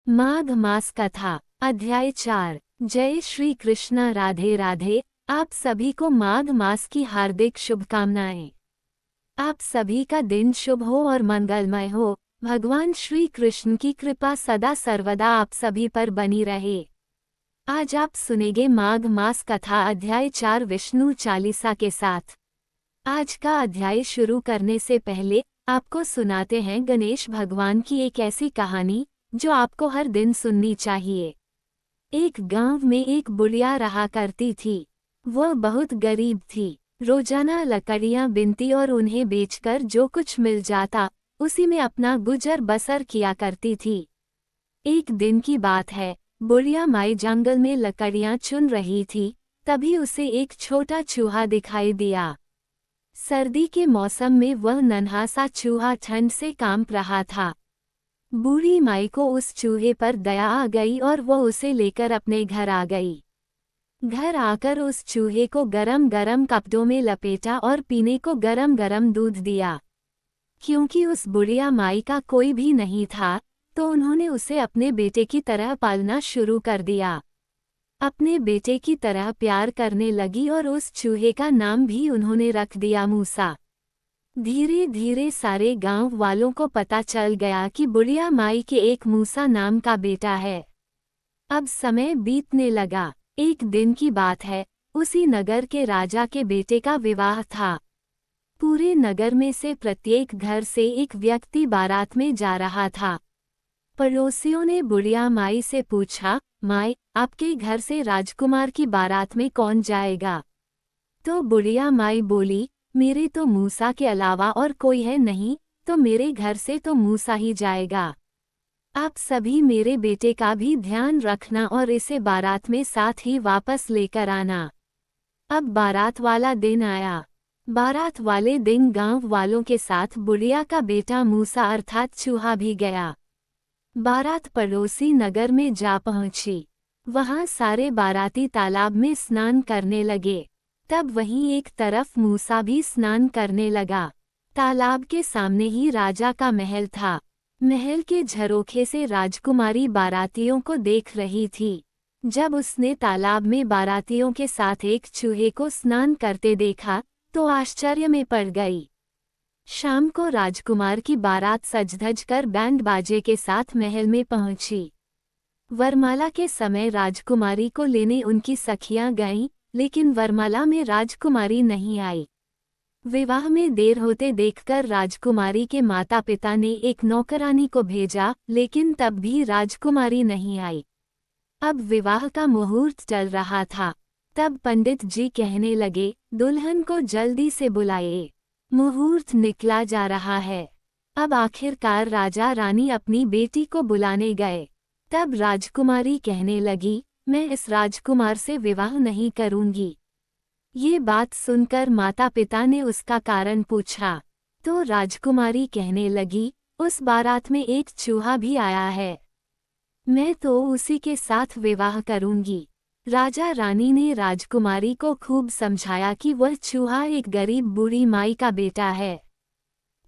माघ मास कथा अध्याय 4। जय श्री कृष्ण। राधे राधे। आप सभी को माघ मास की हार्दिक शुभकामनाएं। आप सभी का दिन शुभ हो और मंगलमय हो। भगवान श्री कृष्ण की कृपा सदा सर्वदा आप सभी पर बनी रहे। आज आप सुनेंगे माघ मास कथा अध्याय 4 विष्णु चालीसा के साथ। आज का अध्याय शुरू करने से पहले आपको सुनाते हैं गणेश भगवान की एक ऐसी कहानी जो आपको हर दिन सुननी चाहिए। एक गांव में एक बुढ़िया रहा करती थी। वह बहुत गरीब थी। रोजाना लकड़ियां बिनती और उन्हें बेचकर जो कुछ मिल जाता उसी में अपना गुजर बसर किया करती थी। एक दिन की बात है, बुढ़िया माई जंगल में लकड़ियां चुन रही थी, तभी उसे एक छोटा चूहा दिखाई दिया। सर्दी के मौसम में वह नन्हा सा चूहा ठंड से कांप रहा था। बूढ़ी माई को उस चूहे पर दया आ गई और वह उसे लेकर अपने घर आ गई। घर आकर उस चूहे को गरम गरम कपड़ों में लपेटा और पीने को गरम गरम दूध दिया। क्योंकि उस बुढ़िया माई का कोई भी नहीं था, तो उन्होंने उसे अपने बेटे की तरह पालना शुरू कर दिया। अपने बेटे की तरह प्यार करने लगी और उस चूहे का नाम भी उन्होंने रख दिया मूसा। धीरे धीरे सारे गांव वालों को पता चल गया कि बुढ़िया माई के एक मूसा नाम का बेटा है। अब समय बीतने लगा। एक दिन की बात है, उसी नगर के राजा के बेटे का विवाह था। पूरे नगर में से प्रत्येक घर से एक व्यक्ति बारात में जा रहा था। पड़ोसियों ने बुढ़िया माई से पूछा, माई, आपके घर से राजकुमार की बारात में कौन जाएगा? तो बुढ़िया माई बोली, मेरे तो मूसा के अलावा और कोई है नहीं, तो मेरे घर से तो मूसा ही जाएगा। आप सभी मेरे बेटे का भी ध्यान रखना और इसे बारात में साथ ही वापस लेकर आना। अब बारात वाला दिन आया। बारात वाले दिन गांव वालों के साथ बुढ़िया का बेटा मूसा अर्थात चूहा भी गया। बारात पड़ोसी नगर में जा पहुंची। वहां सारे बाराती तालाब में स्नान करने लगे। तब वहीं एक तरफ मूसा भी स्नान करने लगा। तालाब के सामने ही राजा का महल था। महल के झरोखे से राजकुमारी बारातियों को देख रही थी। जब उसने तालाब में बारातियों के साथ एक चूहे को स्नान करते देखा तो आश्चर्य में पड़ गई। शाम को राजकुमार की बारात सज-धज कर बैंड बाजे के साथ महल में पहुंची। वरमाला के समय राजकुमारी को लेने उनकी सखियां गईं, लेकिन वरमाला में राजकुमारी नहीं आई। विवाह में देर होते देखकर राजकुमारी के माता पिता ने एक नौकरानी को भेजा, लेकिन तब भी राजकुमारी नहीं आई। अब विवाह का मुहूर्त चल रहा था। तब पंडित जी कहने लगे, दुल्हन को जल्दी से बुलाइए, मुहूर्त निकला जा रहा है। अब आखिरकार राजा रानी अपनी बेटी को बुलाने गए। तब राजकुमारी कहने लगी, मैं इस राजकुमार से विवाह नहीं करूंगी। ये बात सुनकर माता पिता ने उसका कारण पूछा, तो राजकुमारी कहने लगी, उस बारात में एक चूहा भी आया है, मैं तो उसी के साथ विवाह करूंगी। राजा रानी ने राजकुमारी को खूब समझाया कि वह चूहा एक गरीब बूढ़ी माई का बेटा है,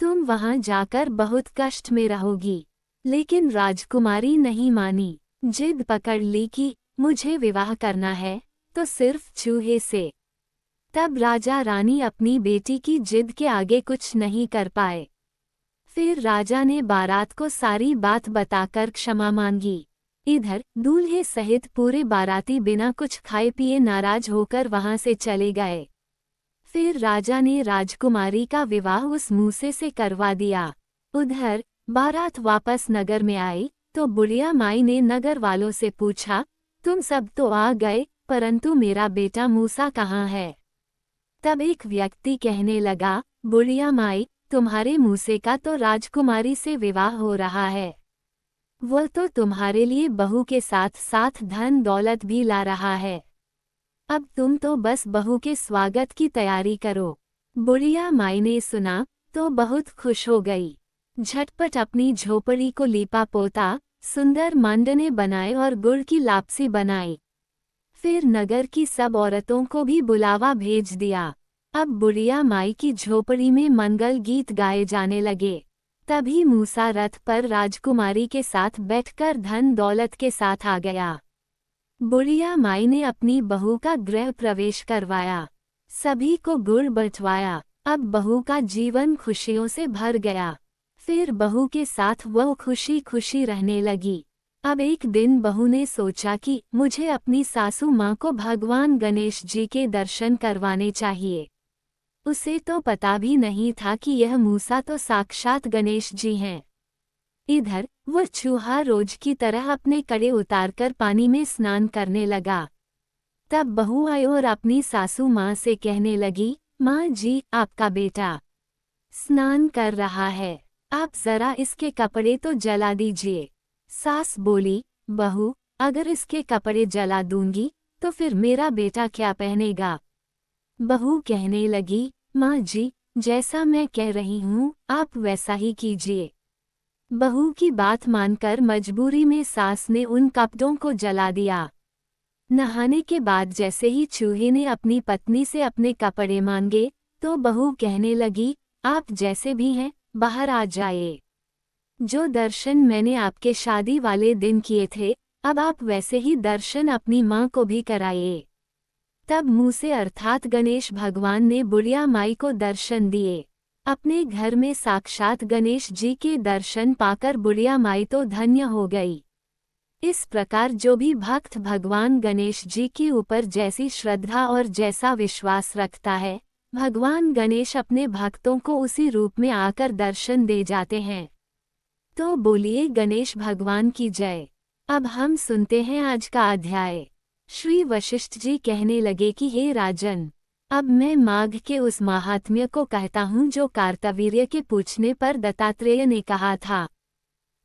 तुम वहां जाकर बहुत कष्ट में रहोगी। लेकिन राजकुमारी नहीं मानी, जिद पकड़ ली कि मुझे विवाह करना है तो सिर्फ चूहे से। तब राजा रानी अपनी बेटी की जिद के आगे कुछ नहीं कर पाए। फिर राजा ने बारात को सारी बात बताकर क्षमा मांगी। इधर दूल्हे सहित पूरे बाराती बिना कुछ खाए पिए नाराज होकर वहां से चले गए। फिर राजा ने राजकुमारी का विवाह उस मूसे से करवा दिया। उधर बारात वापस नगर में आई तो बुढ़िया माई ने नगर वालों से पूछा, तुम सब तो आ गए, परंतु मेरा बेटा मूसा कहाँ है? तब एक व्यक्ति कहने लगा, बुढ़िया माई, तुम्हारे मूसे का तो राजकुमारी से विवाह हो रहा है। वह तो तुम्हारे लिए बहू के साथ साथ धन दौलत भी ला रहा है। अब तुम तो बस बहू के स्वागत की तैयारी करो। बुढ़िया माई ने सुना तो बहुत खुश हो गई। झटपट अपनी झोपड़ी को लीपा पोता, सुंदर मांडने बनाए और गुड़ की लापसी बनाई। फिर नगर की सब औरतों को भी बुलावा भेज दिया। अब बुढ़िया माई की झोपड़ी में मंगल गीत गाए जाने लगे। तभी मूसा रथ पर राजकुमारी के साथ बैठकर धन दौलत के साथ आ गया। बुढ़िया माई ने अपनी बहू का गृह प्रवेश करवाया, सभी को गुड़ बंटवाया। अब बहू का जीवन खुशियों से भर गया। फिर बहू के साथ वह खुशी खुशी रहने लगी। अब एक दिन बहू ने सोचा कि मुझे अपनी सासू माँ को भगवान गणेश जी के दर्शन करवाने चाहिए। उसे तो पता भी नहीं था कि यह मूसा तो साक्षात गणेश जी हैं। इधर वह चूहा रोज की तरह अपने कड़े उतारकर पानी में स्नान करने लगा। तब बहू आई और अपनी सासू माँ से कहने लगी, माँ जी, आपका बेटा स्नान कर रहा है, आप जरा इसके कपड़े तो जला दीजिए। सास बोली, बहू, अगर इसके कपड़े जला दूंगी तो फिर मेरा बेटा क्या पहनेगा। बहू कहने लगी, माँ जी, जैसा मैं कह रही हूँ आप वैसा ही कीजिए। बहू की बात मानकर मजबूरी में सास ने उन कपड़ों को जला दिया। नहाने के बाद जैसे ही चूहे ने अपनी पत्नी से अपने कपड़े मांगे तो बहू कहने लगी, आप जैसे भी हैं बाहर आ जाइए। जो दर्शन मैंने आपके शादी वाले दिन किए थे, अब आप वैसे ही दर्शन अपनी माँ को भी कराइए। तब मूसे अर्थात गणेश भगवान ने बुढ़िया माई को दर्शन दिए। अपने घर में साक्षात गणेश जी के दर्शन पाकर बुढ़िया माई तो धन्य हो गई। इस प्रकार जो भी भक्त भगवान गणेश जी के ऊपर जैसी श्रद्धा और जैसा विश्वास रखता है, भगवान गणेश अपने भक्तों को उसी रूप में आकर दर्शन दे जाते हैं। तो बोलिए गणेश भगवान की जय। अब हम सुनते हैं आज का अध्याय। श्री वशिष्ठ जी कहने लगे कि हे राजन, अब मैं माघ के उस महात्म्य को कहता हूँ जो कार्तवीर्य के पूछने पर दत्तात्रेय ने कहा था।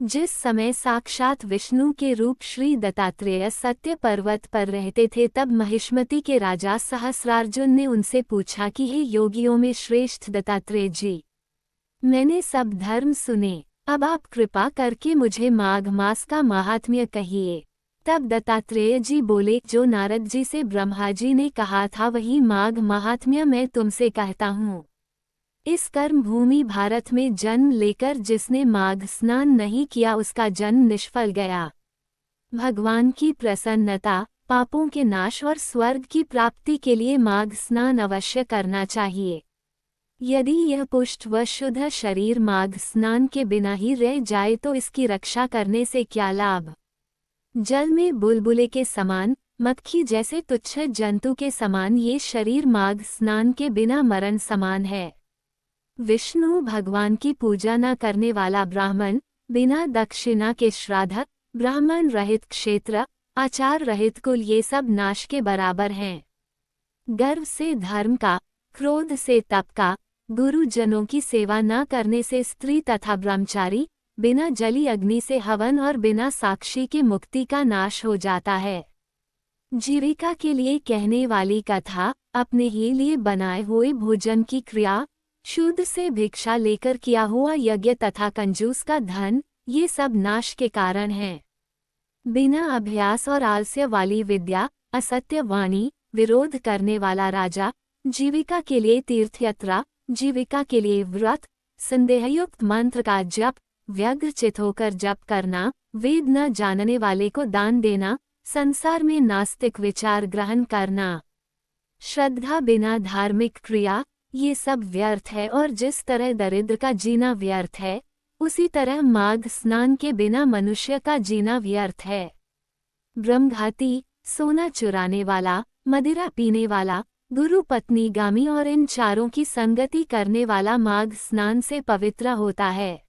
जिस समय साक्षात विष्णु के रूप श्री दत्तात्रेय सत्य पर्वत पर रहते थे, तब महिष्मति के राजा सहस्रार्जुन ने उनसे पूछा कि हे योगियों में श्रेष्ठ दत्तात्रेय जी, मैंने सब धर्म सुने, अब आप कृपा करके मुझे माघ मास का महात्म्य कहिए। तब दत्तात्रेय जी बोले, जो नारद जी से ब्रह्मा जी ने कहा था वही माघ महात्म्य मैं तुमसे कहता हूँ। इस कर्म भूमि भारत में जन्म लेकर जिसने माघ स्नान नहीं किया उसका जन्म निष्फल गया। भगवान की प्रसन्नता, पापों के नाश और स्वर्ग की प्राप्ति के लिए माघ स्नान अवश्य करना चाहिए। यदि यह पुष्ट व शुद्ध शरीर माघ स्नान के बिना ही रह जाए तो इसकी रक्षा करने से क्या लाभ। जल में बुलबुले के समान, मक्खी जैसे तुच्छ जंतु के समान ये शरीर माघ स्नान के बिना मरण समान है। विष्णु भगवान की पूजा न करने वाला ब्राह्मण, बिना दक्षिणा के श्राद्ध, ब्राह्मण रहित क्षेत्र, आचार रहित कुल ये सब नाश के बराबर हैं। गर्व से धर्म का, क्रोध से तप का, गुरुजनों की सेवा न करने से स्त्री तथा ब्रह्मचारी, बिना जली अग्नि से हवन और बिना साक्षी के मुक्ति का नाश हो जाता है। जीविका के लिए कहने वाली कथा, अपने ही लिए बनाए हुए भोजन की क्रिया, शुद्ध से भिक्षा लेकर किया हुआ यज्ञ तथा कंजूस का धन, ये सब नाश के कारण हैं। बिना अभ्यास और आलस्य वाली विद्या, असत्य वाणी, विरोध करने वाला राजा, जीविका के लिए तीर्थयात्रा, जीविका के लिए व्रत, संदेहयुक्त मंत्र का जप, व्यग्र चित होकर जप करना, वेद न जानने वाले को दान देना, संसार में नास्तिक विचार ग्रहण करना, श्रद्धा बिना धार्मिक क्रिया, ये सब व्यर्थ है। और जिस तरह दरिद्र का जीना व्यर्थ है, उसी तरह माघ स्नान के बिना मनुष्य का जीना व्यर्थ है। ब्रह्मघाती, सोना चुराने वाला, मदिरा पीने वाला, गुरु पत्नी गामी और इन चारों की संगति करने वाला माघ स्नान से पवित्र होता है।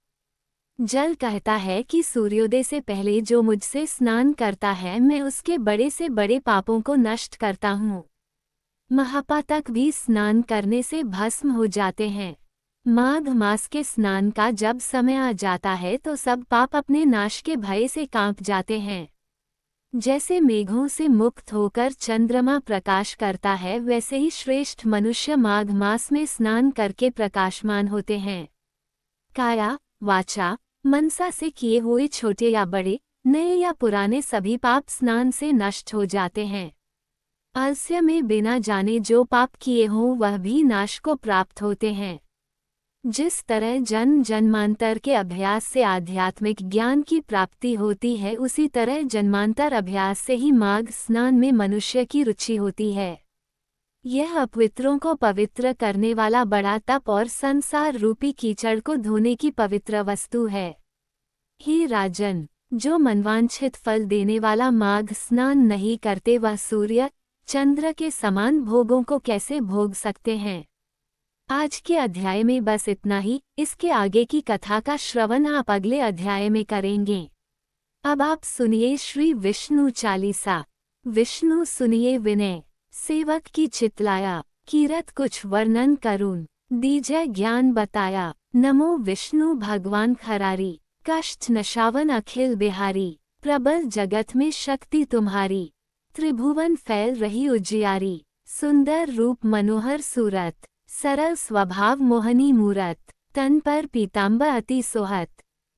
जल कहता है कि सूर्योदय से पहले जो मुझसे स्नान करता है मैं उसके बड़े से बड़े पापों को नष्ट करता हूँ। महापातक भी स्नान करने से भस्म हो जाते हैं। माघ मास के स्नान का जब समय आ जाता है तो सब पाप अपने नाश के भय से कांप जाते हैं। जैसे मेघों से मुक्त होकर चंद्रमा प्रकाश करता है, वैसे ही श्रेष्ठ मनुष्य माघ मास में स्नान करके प्रकाशमान होते हैं। काया, वाचा, मनसा से किए हुए छोटे या बड़े, नए या पुराने सभी पाप स्नान से नष्ट हो जाते हैं। आलस्य में बिना जाने जो पाप किए हों वह भी नाश को प्राप्त होते हैं। जिस तरह जन्म जन्मांतर के अभ्यास से आध्यात्मिक ज्ञान की प्राप्ति होती है, उसी तरह जन्मांतर अभ्यास से ही माघ स्नान में मनुष्य की रुचि होती है। यह अपवित्रों को पवित्र करने वाला बड़ा तप और संसार रूपी कीचड़ को धोने की पवित्र वस्तु है। हे राजन, जो मनवांछित फल देने वाला माघ स्नान नहीं करते, वह सूर्य चंद्र के समान भोगों को कैसे भोग सकते हैं। आज के अध्याय में बस इतना ही। इसके आगे की कथा का श्रवण आप अगले अध्याय में करेंगे। अब आप सुनिए श्री विष्णु चालीसा। विष्णु सुनिए विनय, सेवक की चितलाया, कीरत कुछ वर्णन करूं, दीजय ज्ञान बताया। नमो विष्णु भगवान खरारी, कष्ट नशावन अखिल बिहारी। प्रबल जगत में शक्ति तुम्हारी, त्रिभुवन फैल रही उजियारी। सुंदर रूप मनोहर सूरत, सरल स्वभाव मोहनी मूरत। तन पर पीताम्बर अति सोहत,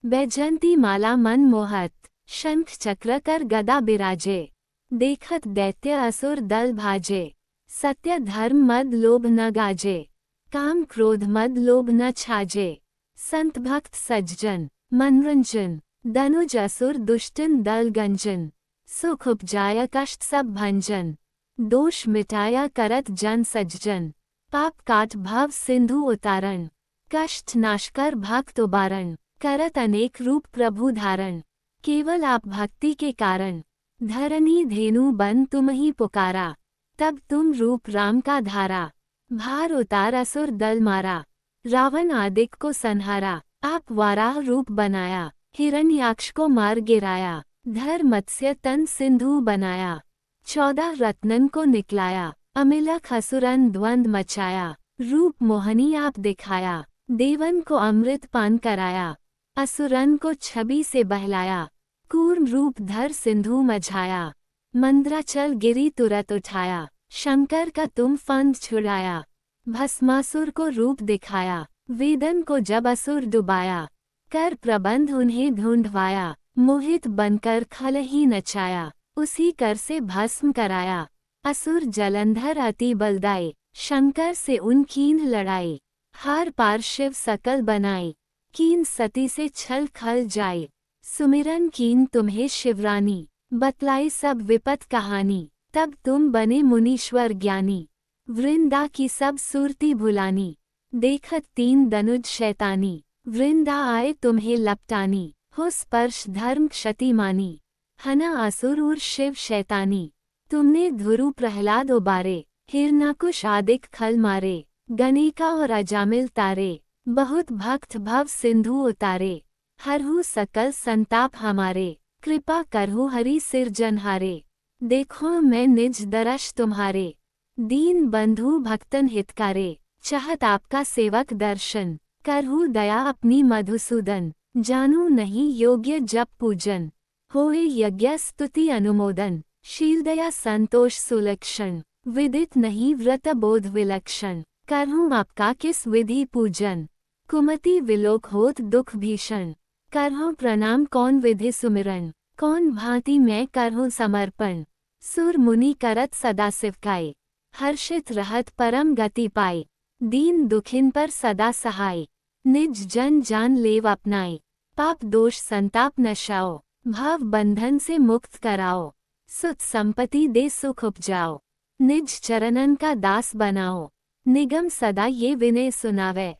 बैजंती माला मन मोहत। शंख चक्र कर गदा बिराजे, देखत दैत्य असुर दल भाजे। सत्य धर्म मद लोभ न गाजे, काम क्रोध मद लोभ न छाजे। संत भक्त सज्जन मनोरंजन, दनुज असुर दुष्टन दल गंजन। सुख उपजाय कष्ट सब भंजन, दोष मिटाया करत जन सज्जन। पाप काट भव सिंधु उतारण, कष्ट नाशकर भक्त उबारण। करत अनेक रूप प्रभु धारण, केवल आप भक्ति के कारण। धरनी धेनु बन तुम ही पुकारा, तब तुम रूप राम का धारा। भार उतार असुर दल मारा, रावण आदिक को संहारा। आप वाराह रूप बनाया, हिरण्याक्ष को मार गिराया। धर मत्स्य तन सिंधु बनाया, 14 रत्नन को निकलाया। अमिलख असुरन द्वंद मचाया, रूप मोहनी आप दिखाया। देवन को अमृत पान कराया, असुरन को छवि से बहलाया। कूर्म रूप धर सिंधु मझाया, मंद्राचल गिरी तुरत उठाया। शंकर का तुम फंद छुड़ाया, भस्मासुर को रूप दिखाया। वेदन को जब असुर डुबाया, कर प्रबंध उन्हें ढूंढवाया। मोहित बनकर खल ही नचाया, उसी कर से भस्म कराया। असुर जलंधर अति बलदाई, शंकर से उन कीन लड़ाई। हार पार शिव सकल बनाई, कीन सती से छल खल जाए। सुमिरन कीन तुम्हें शिवरानी, बतलाई सब विपत कहानी। तब तुम बने मुनीश्वर ज्ञानी, वृंदा की सब सुरती भुलानी। देखत 3 दनुज शैतानी, वृंदा आए तुम्हें लपटानी। हो स्पर्श धर्म क्षति मानी, हना असुर और शिव शैतानी। तुमने ध्रुव प्रहलाद उबारे, हिरणाकुश आदिक खल मारे। गणिका और अजामिल तारे, बहुत भक्त भव सिंधु उतारे। हरहु सकल संताप हमारे, कृपा करहु हरि सिरजनहारे। देखो मैं निज दरश तुम्हारे, दीन बंधु भक्तन हितकारे। चाहत आपका सेवक दर्शन, करहु दया अपनी मधुसूदन। जानू नहीं योग्य जप पूजन, होए यज्ञ स्तुति अनुमोदन। शील दया संतोष सुलक्षण, विदित नहीं व्रत बोध विलक्षण। करहूँ आपका किस विधि पूजन, कुमति विलोक होत दुख भीषण। करहूँ प्रणाम कौन विधि सुमिरन, कौन भांति मैं करहूँ समर्पण। सुर मुनि करत सदा सिवकाय, हर्षित रहत परम गति पाए। दीन दुखिन पर सदा सहाय, निज जन जान लेव अपनाए। पाप दोष संताप नशाओ, भाव बंधन से मुक्त कराओ। सुत संपत्ति दे सुख उपजाओ, निज चरणन का दास बनाओ। निगम सदा ये विनय सुनावे,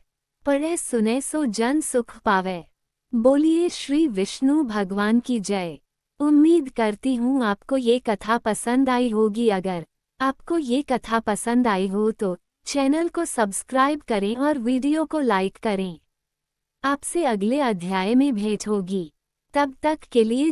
पढ़े सुने सो जन सुख पावे। बोलिए श्री विष्णु भगवान की जय। उम्मीद करती हूँ आपको ये कथा पसंद आई होगी। अगर आपको ये कथा पसंद आई हो तो चैनल को सब्सक्राइब करें और वीडियो को लाइक करें। आपसे अगले अध्याय में भेंट होगी, तब तक के लिए